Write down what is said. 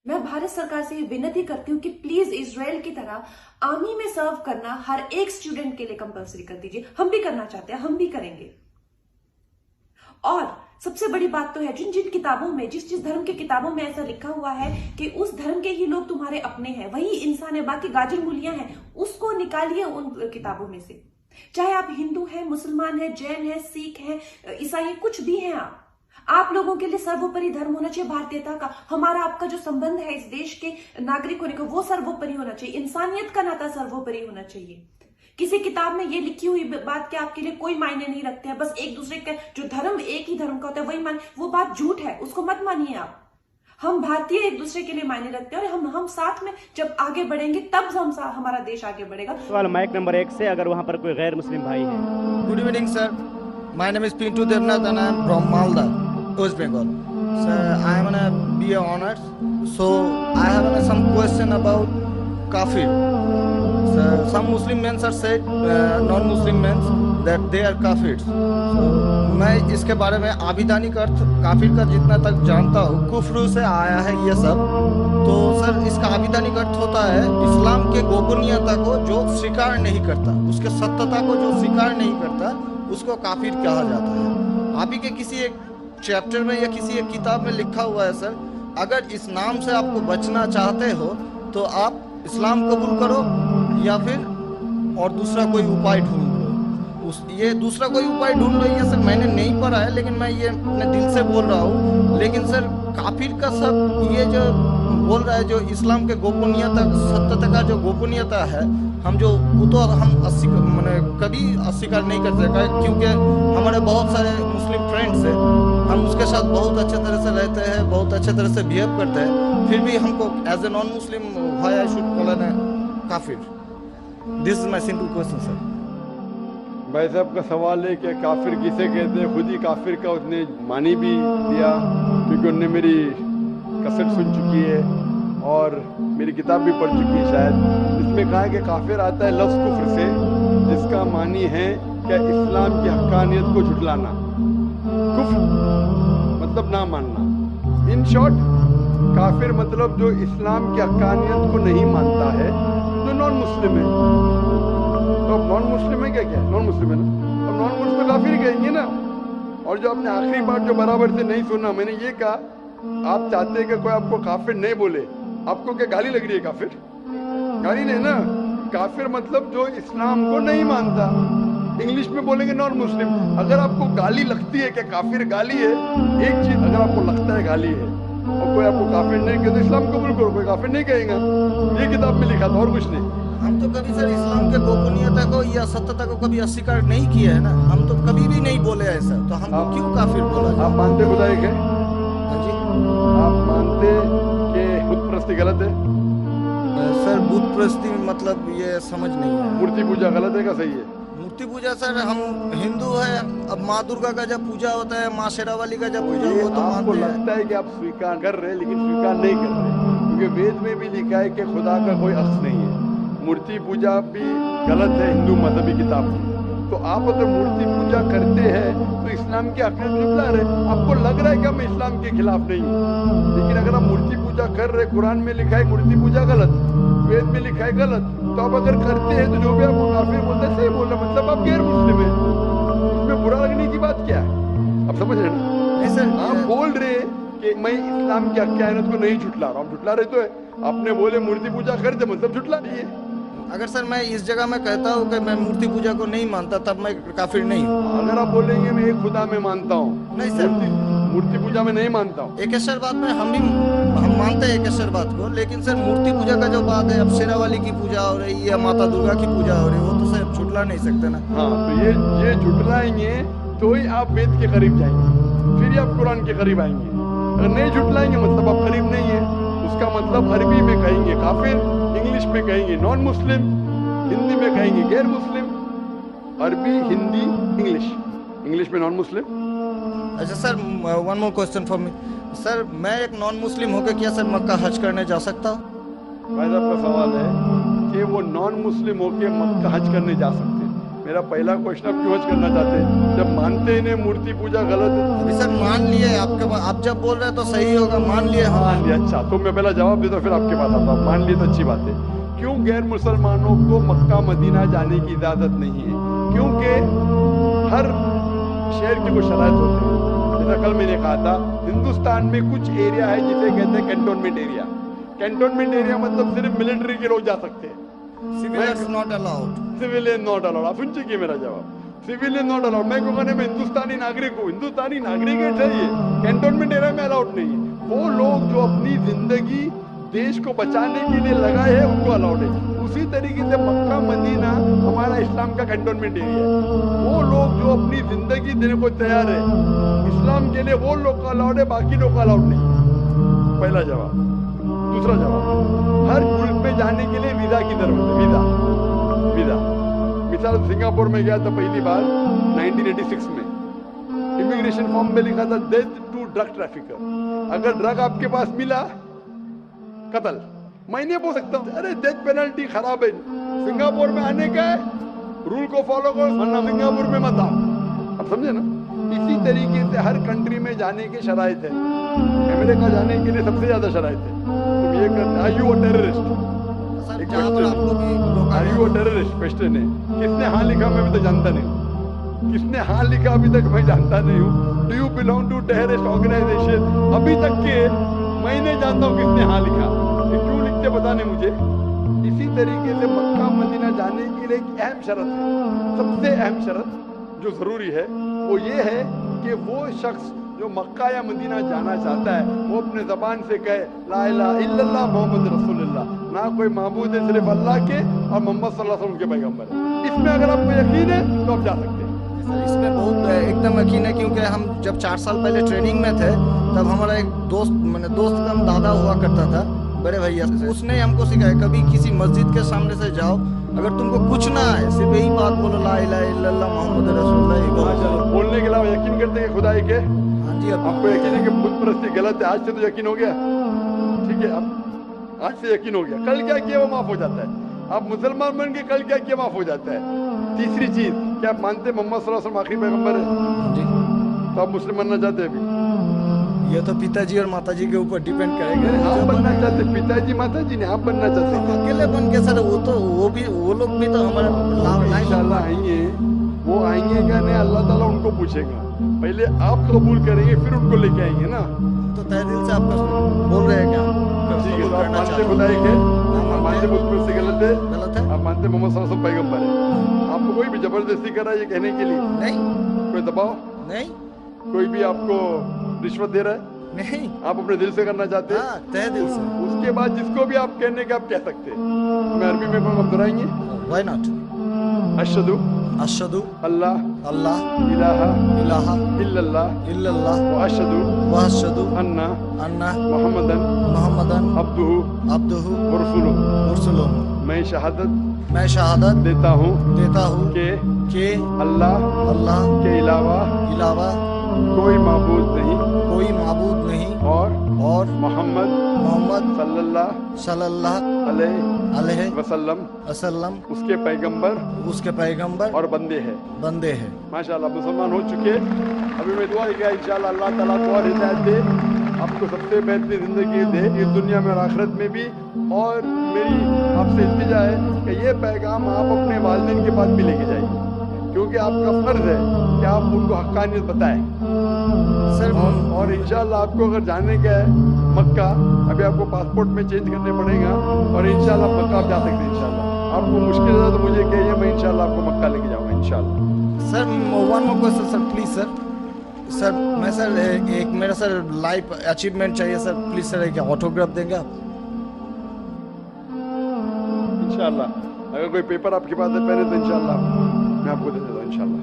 मैं भारत सरकार से विनती करती हूँ कि प्लीज इजराइल की तरह आर्मी में सर्व करना हर एक स्टूडेंट के लिए कंपलसरी कर दीजिए। हम भी करना चाहते हैं, हम भी करेंगे। और सबसे बड़ी बात तो है, जिन जिन किताबों में, जिस जिस धर्म के किताबों में ऐसा लिखा हुआ है कि उस धर्म के ही लोग तुम्हारे अपने हैं, वही इंसान है, बाकी गाजर मूलियां हैं, उसको निकालिए उन किताबों में से। चाहे आप हिंदू हैं, मुसलमान हैं, जैन हैं, सिख हैं, ईसाई, कुछ भी हैं आप लोगों के लिए सर्वोपरि धर्म होना चाहिए भारतीयता का। हमारा आपका जो संबंध है इस देश के नागरिक होने का, वो सर्वोपरि होना चाहिए। इंसानियत का नाता सर्वोपरि होना चाहिए। किसी किताब में ये लिखी हुई बात के आपके लिए कोई मायने नहीं रखते हैं। बस एक दूसरे का जो धर्म एक ही धर्म का होता है वही मान, वो बात झूठ है, उसको मत मानिए आप। हम भारतीय एक दूसरे के लिए मायने रखते हैं और हम साथ में जब आगे बढ़ेंगे तब हमारा देश आगे बढ़ेगा। सवाल माइक नंबर 1 से, अगर वहां पर कोई गैर मुस्लिम भाई है। Good evening sir, my name is Pintu Debnath and I am from Malda, West Bengal. Sir, I am gonna be honors. So I have some question about kafir. Sir, some Muslim men are said, non-Muslim men that they are kafirs. So मैं इसके बारे में आविधानिक अर्थ काफिर का जितना तक जानता हूँ, कुफ्र से आया है ये सब। तो सर इसका आविधानिक अर्थ होता है इस्लाम के गोपनीयता को जो स्वीकार नहीं करता, उसके सत्यता को जो स्वीकार नहीं करता, उसको काफिर कहा जाता है। आप ही के किसी एक चैप्टर में या किसी एक किताब में लिखा हुआ है सर, अगर इस नाम से आपको बचना चाहते हो तो आप इस्लाम कबूल करो या फिर और दूसरा कोई उपाय ढूंढ लो। ये दूसरा कोई उपाय ढूंढ लो, ये सर मैंने नहीं पढ़ा है, लेकिन मैं ये अपने दिल से बोल रहा हूँ। लेकिन सर काफिर का सब ये जो बोल रहा है, जो इस्लाम के गोपनीयता, सत्यता का जो गोपनीयता है, हम जो वो तो हम कभी अस्वीकार नहीं कर सकते, क्योंकि हमारे बहुत सारे मुस्लिम फ्रेंड्स हैं, हम उसके साथ बहुत अच्छे तरह से रहते हैं, बहुत अच्छे तरह से बिहेव करते हैं, फिर भी हमको as a non Muslim why I should call an काफिर? This is my simple question sir. भाई साहब का सवाल है कि काफिर किसे कहते हैं। खुद ही काफिर का उसने मानी भी दिया, क्योंकि उनने मेरी कसट सुन चुकी है और मेरी किताब भी पढ़ चुकी है शायद। इसमें कहा है कि काफिर आता है लफ्ज़ कुफ्र से, जिसका मानी है क्या इस्लाम की हक्कानियत को झुटलाना। कुफ्र मतलब ना मानना। इन शॉर्ट काफिर मतलब जो इस्लाम की हक्कानियत को नहीं मानता है, जो नॉन मुस्लिम है। तो अब नॉन मुस्लिम है क्या नॉन मुस्लिम है ना, अब नॉन मुस्लिम तो काफिर कहेंगे ना। और जो आपने आखिरी बात जो बराबर से नहीं सुना, मैंने ये कहा आप चाहते हैं कि कोई आपको काफिर नहीं बोले, आपको क्या गाली लग रही है? काफिर गाली नहीं ना, काफिर मतलब जो इस्लाम को नहीं मानता। इंग्लिश में बोलेंगे नॉन मुस्लिम। अगर आपको गाली लगती है कि काफिर गाली है, एक चीज अगर आपको लगता है गाली है और कोई आपको काफिर नहीं कहे तो इस्लाम कबूल करो, कोई काफिर नहीं कहेगा। ये किताब में लिखा था और कुछ नहीं। हम तो कभी सर इस्लाम के गोपनीयता को या सत्यता को कभी अस्वीकार नहीं किया है ना, हम तो कभी भी नहीं बोले ऐसा, तो हमको क्यों काफिर बोला जाए? आप मानते खुदा एक है? हाँ जी। आप मानते कि बुत परस्ती गलत है? सर बुत परस्ती मतलब ये समझ नहीं है। मूर्ति पूजा गलत है क्या सही है? मूर्ति पूजा सर हम हिंदू है, अब माँ दुर्गा का जब पूजा होता है, माँ शेरावाली का जब पूजा हो तो आपको मानते हैं। लगता है कि आप स्वीकार कर रहे हैं, लेकिन स्वीकार नहीं कर रहे, क्योंकि वेद में भी लिखा है कि खुदा का कोई अक्स नहीं है। मूर्ति पूजा भी गलत है हिंदू मजहबी किताब में। तो आप अगर मूर्ति पूजा करते हैं तो इस्लाम के हक में झुटला रहे। आपको लग रहा है कि मैं इस्लाम के खिलाफ नहीं हूँ, लेकिन अगर आप मूर्ति पूजा कर रहे, कुरान में लिखा है मूर्ति पूजा गलत, वेद में लिखा है गलत, तो आप अगर करते हैं तो जो भी आपको काफिर बोलते हैं सही बोल रहे, मतलब आप गैर मुस्लिम है। इसमें बुरा लगने की बात क्या है? आप समझ रहे ना? सर आप बोल रहे कि मैं इस्लाम की हक्कानियत को नहीं झुटला रहा हूँ, झुटला रहे तो है। आपने बोले मूर्ति पूजा करते मतलब झुटला रही है। अगर सर मैं इस जगह में कहता हूँ कि मैं मूर्ति पूजा को नहीं मानता, तब मैं काफिर नहीं हूँ। अगर आप बोलेंगे मैं एक खुदा में मानता हूँ, नहीं सर, मूर्ति पूजा में नहीं मानता हूँ। एकेश्वर बात में हम मानते हैं एकेश्वर बात को, लेकिन सर मूर्ति पूजा का जो बात है, अब शेरावाली की पूजा हो रही है या माता दुर्गा की पूजा हो रही है, वो तो सर छुटला नहीं सकते ना। हाँ, तो ये झुटलाएंगे तो ही आप वेद के करीब जाएंगे, फिर ही आप कुरान के करीब आएंगे। अगर नहीं झुटलाएंगे मतलब आप करीब नहीं है। उसका मतलब अरबी में कहेंगे काफिर, इंग्लिश में कहेंगे नॉन मुस्लिम, हिंदी में कहेंगे गैर मुस्लिम। अरबी, हिंदी, इंग्लिश में नॉन मुस्लिम। अच्छा sir, one more question for me sir, मैं एक नॉन मुस्लिम होकर क्या सर मक्का हज करने जा सकता हूँ? भाई साहब का सवाल है कि वो नॉन मुस्लिम होकर मक्का हज करने जा सकते हैं। मेरा पहला क्वेश्चन आप क्यों हज करना चाहते हैं जब मानते ही नहीं मूर्ति पूजा गलत है? अभी सर मान लिए आपके पास, आप जब बोल रहे हैं तो सही होगा, मान लिए हम। मान लिया, अच्छा तो मैं पहला जवाब देता हूँ फिर आपके पास आता हूँ। मान लिए तो अच्छी बात है। क्यों गैर मुसलमानों को मक्का मदीना जाने की इजाजत नहीं है? क्योंकि हर शहर के कुछ शराइत होते हैं। जैसा कल मैंने कहा था, हिंदुस्तान में कुछ एरिया है जिसे कहते हैं कैंटोनमेंट एरिया। कैंटोनमेंट एरिया मतलब सिर्फ मिलिट्री के लोग जा सकते हैं, civilians not allowed. Civilian not allowed. आप सुन चुकी मेरा जवाब, सिविलियन नॉट अलाउड। मैं कहूँगा नहीं, मैं हिंदुस्तानी नागरिक हूँ, हिंदुस्तानी नागरिक है चाहिए, कैंटोनमेंट एरिया में अलाउड नहीं है। वो लोग जो अपनी जिंदगी देश को बचाने के लिए लगाए हैं उनको अलाउड है। उसी तरीके से मक्का मदीना हमारा इस्लाम का कैंटोनमेंट एरिया है। वो लोग जो अपनी जिंदगी देने को तैयार है इस्लाम के लिए, वो लोग को अलाउड है, बाकी लोग को अलाउड नहीं है। पहला जवाब। दूसरा जवाब, हर मुल्क में जाने के लिए वीजा की जरूरत है। वीजा मिसाल सिंगापुर में गया था पहली बार 1986 में, इमिग्रेशन फॉर्म में लिखा था डेथ टू ड्रग ट्रैफिकर। अगर ड्रग आपके पास मिला, कत्ल। मैं नहीं बोल सकता अरे डेथ पेनल्टी खराब है, सिंगापुर में आने का है, रूल को फॉलो करो वरना सिंगापुर में मत आओ। आप समझे ना? इसी तरीके से हर कंट्री में जाने के शराइत है। अमेरिका जाने के लिए सबसे ज्यादा शराइत है। तुम ये कर, are you a terrorist? Sir जहाँ पर आपको भी रोका are you a terrorist? Question है। किसने हाँ लिखा मैं अभी तक जानता नहीं हूँ। किसने हाँ लिखा अभी तक मैं जानता नहीं हूँ। Do you belong to terrorist organisation? अभी तक के मैं नहीं जानता हूँ किसने हाँ लिखा। ये क्यों लिखते पता नहीं मुझे। इसी तरीके से मक्का मदीना जाने के लिए एक अहम शर्त है, सबसे अहम शर्त जो जरूरी है वो ये है कि वो शख्स जो मक्का या मदीना जाना चाहता है वो अपने जबान से कहे ला इलाहा इल्लल्लाह मोहम्मद रसूलुल्लाह, ना कोई माबूद है सिर्फ अल्लाह के और मोहम्मद सल्लल्लाहु अलैहि वसल्लम के पैगंबर है। इसमें अगर आपको यकीन है तो आप जा सकते हैं। सर इसमें बहुत एकदम यकीन है, क्योंकि हम जब 4 साल पहले ट्रेनिंग में थे तब हमारा एक दोस्त का दादा हुआ करता था, बड़े भैया से, उसने हमको सिखाया कभी किसी मस्जिद के सामने से जाओ, अगर तुमको कुछ ना आए सिर्फ यही बात बोलो ला इलाहा इल्लल्लाह मोहम्मद रसूलुल्लाह। माशाअल्लाह। बोलने के अलावा यकीन करते हैं खुदा के? हाँ जी। आपको यकीन है कि बुत परस्ती गलत है? आज से तो यकीन हो गया, ठीक है? अब आज से यकीन हो गया, कल क्या किया वो माफ हो जाता है। आप मुसलमान बन के कल क्या किया माफ हो जाता है। तीसरी चीज, क्या आप मानते मोहम्मद सल्लल्लाहु अलैहि वसल्लम आखिरी पैगंबर है? जी। तो आप मुस्लिम बनना चाहते हैं अभी? ये तो पिताजी और माताजी के ऊपर डिपेंड करेगा। आप बनना चाहते, पिताजी माताजी ने, आप बनना चाहते हैं? अकेले बन के सर वो लोग भी तो हमारा इंशाल्लाह आएंगे। वो आएंगे क्या नहीं अल्लाह ताला उनको पूछेगा। पहले आप कबूल करेंगे फिर उनको लेके आएंगे ना। तो तहे दिल से आपका बोल रहे हैं क्या? ठीक है, तो आप मानते खुदाई के? आप मानते मुस्लिम से गलत है? गलत है। आप मानते मोहम्मद सल्लल्लाहु अलैहि वसल्लम पैगंबर है? आपको कोई भी जबरदस्ती करा ये कहने के लिए? नहीं। कोई दबाव नहीं। कोई भी आपको रिश्वत दे रहा है? नहीं। आप अपने दिल से करना चाहते हैं? हाँ, तहे दिल से। उसके बाद जिसको भी आप कहने का आप कह सकते हैं। मैं अरबी में कहूँगा, आप दोहराएंगे? Why not? अशहदु अशहदु अल्लाह अल्लाह इलाहा इलाहा इल्लल्लाह इल्लल्लाह व अशहदु व अशहदु अन्ना अन्ना मुहम्मदन मुहम्मदन अब्दुहु अब्दुहु व रसूलुहु। रसूलुहु। मैं शहादत मैं शहादत देता हूँ देता हूँ कि कि अल्लाह के अलावा कोई माबूद नहीं और मोहम्मद सल्लल्लाहु अलैहि वसल्लम उसके पैगंबर और बंदे हैं। माशाल्लाह मुसलमान हो चुके। अभी मैं दुआ किया इंशाल्लाह अल्लाह ताला को और हिदायत दे, आपको सबसे बेहतरीन जिंदगी दे इस दुनिया में और आखिरत में भी। और मेरी आपसे इल्तिजा है कि ये पैगाम आप अपने वालिदैन के पास भी लेके जाइए, क्योंकि आपका फर्ज है कि आप उनको हक्कानियत बताएं सर। और इंशाल्लाह आपको अगर जाने का है मक्का, अभी आपको पासपोर्ट में चेंज करने पड़ेगा और इंशाल्लाह मक्का आप जा सकते हैं। इंशाल्लाह आपको मुश्किल है तो मुझे कहिए, मैं इंशाल्लाह आपको मक्का लेके जाऊंगा इंशाल्लाह। Sir one more question sir, please sir मैं सर एक मेरा सर लाइफ अचीवमेंट चाहिए सर, प्लीज सर एक ऑटोग्राफ देंगे आप? इंशाल्लाह अगर कोई पेपर आपके पास है पहले तो इंशाल्लाह मैं आपको दे देता हूँ इंशाल्लाह।